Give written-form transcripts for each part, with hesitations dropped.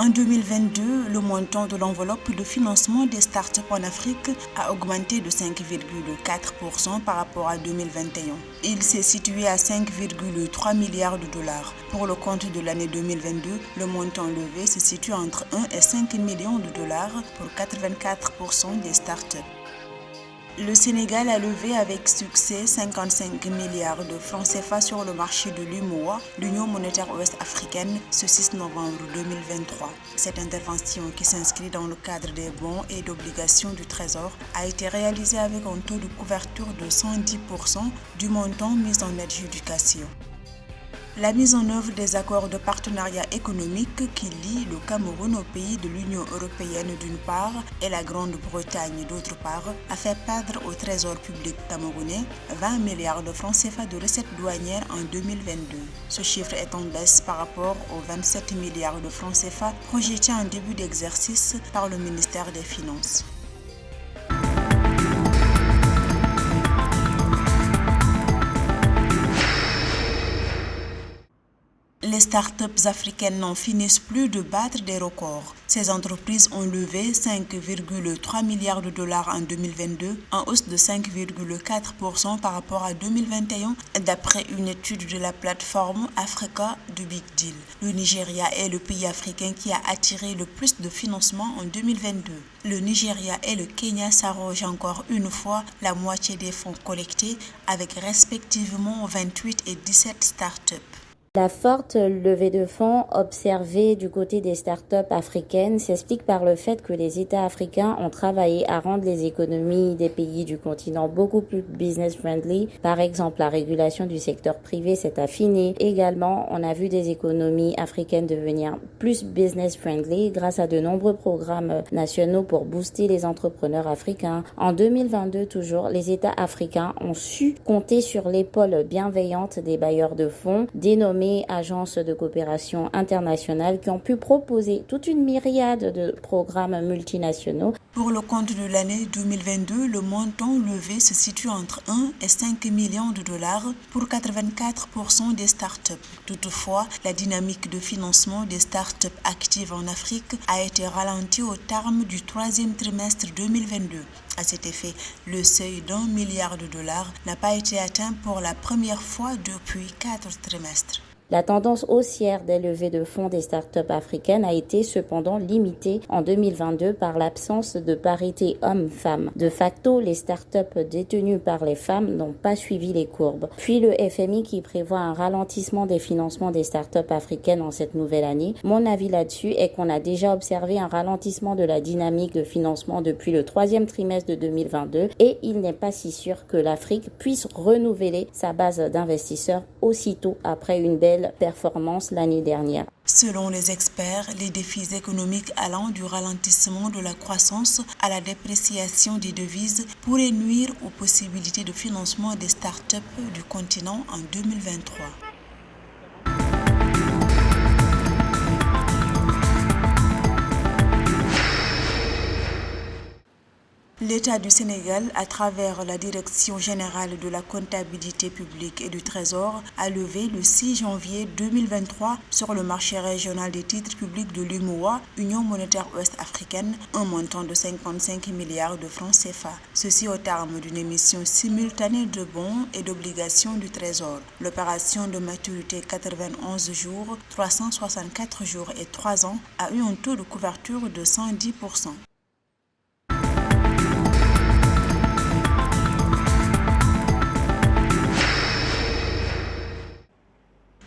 En 2022, le montant de l'enveloppe de financement des startups en Afrique a augmenté de 5,4% par rapport à 2021. Il s'est situé à 5,3 milliards de dollars. Pour le compte de l'année 2022, le montant levé se situe entre 1 et 5 millions de dollars pour 84% des startups. Le Sénégal a levé avec succès 55 milliards de francs CFA sur le marché de l'UMOA, l'Union monétaire ouest-africaine, ce 6 novembre 2023. Cette intervention, qui s'inscrit dans le cadre des bons et d'obligations du Trésor, a été réalisée avec un taux de couverture de 110% du montant mis en adjudication. La mise en œuvre des accords de partenariat économique qui lient le Cameroun aux pays de l'Union européenne d'une part et la Grande-Bretagne d'autre part a fait perdre au Trésor public camerounais 20 milliards de francs CFA de recettes douanières en 2022. Ce chiffre est en baisse par rapport aux 27 milliards de francs CFA projetés en début d'exercice par le ministère des Finances. Les startups africaines n'en finissent plus de battre des records. Ces entreprises ont levé 5,3 milliards de dollars en 2022, en hausse de 5,4% par rapport à 2021, d'après une étude de la plateforme Africa du Big Deal. Le Nigeria est le pays africain qui a attiré le plus de financement en 2022. Le Nigeria et le Kenya s'arrogent encore une fois la moitié des fonds collectés, avec respectivement 28 et 17 startups. La forte levée de fonds observée du côté des startups africaines s'explique par le fait que les États africains ont travaillé à rendre les économies des pays du continent beaucoup plus business-friendly. Par exemple, la régulation du secteur privé s'est affinée. Également, on a vu des économies africaines devenir plus business-friendly grâce à de nombreux programmes nationaux pour booster les entrepreneurs africains. En 2022, toujours, les États africains ont su compter sur l'épaule bienveillante des bailleurs de fonds, dénommés agences de coopération internationale, qui ont pu proposer toute une myriade de programmes multinationaux. Pour le compte de l'année 2022, le montant levé se situe entre 1 et 5 millions de dollars pour 84% des startups. Toutefois, la dynamique de financement des startups actives en Afrique a été ralentie au terme du troisième trimestre 2022. À cet effet, le seuil d'1 milliard de dollars n'a pas été atteint pour la première fois depuis 4 trimestres. La tendance haussière des levées de fonds des startups africaines a été cependant limitée en 2022 par l'absence de parité hommes-femmes. De facto, les startups détenues par les femmes n'ont pas suivi les courbes. Puis le FMI qui prévoit un ralentissement des financements des startups africaines en cette nouvelle année. Mon avis là-dessus est qu'on a déjà observé un ralentissement de la dynamique de financement depuis le troisième trimestre de 2022 et il n'est pas si sûr que l'Afrique puisse renouveler sa base d'investisseurs aussitôt après une belle performance l'année dernière. Selon les experts, les défis économiques allant du ralentissement de la croissance à la dépréciation des devises pourraient nuire aux possibilités de financement des startups du continent en 2023. L'État du Sénégal, à travers la Direction générale de la comptabilité publique et du Trésor, a levé le 6 janvier 2023 sur le marché régional des titres publics de l'UMOA, Union monétaire ouest-africaine, un montant de 55 milliards de francs CFA. Ceci au terme d'une émission simultanée de bons et d'obligations du Trésor. L'opération de maturité 91 jours, 364 jours et 3 ans a eu un taux de couverture de 110%.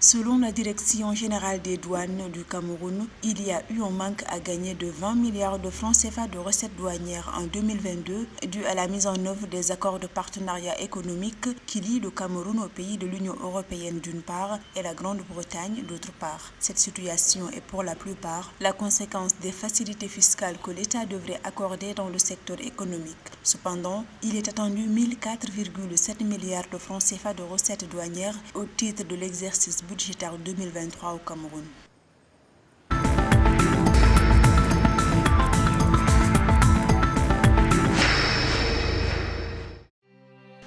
Selon la Direction générale des douanes du Cameroun, il y a eu un manque à gagner de 20 milliards de francs CFA de recettes douanières en 2022 dû à la mise en œuvre des accords de partenariat économique qui lient le Cameroun aux pays de l'Union européenne d'une part et la Grande-Bretagne d'autre part. Cette situation est pour la plupart la conséquence des facilités fiscales que l'État devrait accorder dans le secteur économique. Cependant, il est attendu 1004,7 milliards de francs CFA de recettes douanières au titre de l'exercice budgétaire 2023 au Cameroun.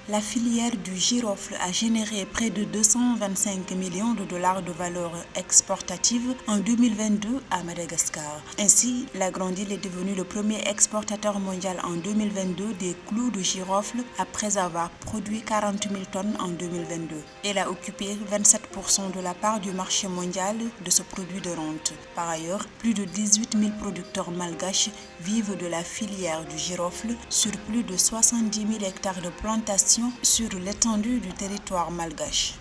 La filière du girofle a généré près de 225 millions de dollars de valeur exportative en 2022 à Madagascar. Ainsi, la Grande Île est devenue le premier exportateur mondial en 2022 des clous de girofle après avoir produit 40 000 tonnes en 2022. Elle a occupé 27% de la part du marché mondial de ce produit de rente. Par ailleurs, plus de 18 000 producteurs malgaches vivent de la filière du girofle sur plus de 70 000 hectares de plantations sur l'étendue du territoire malgache.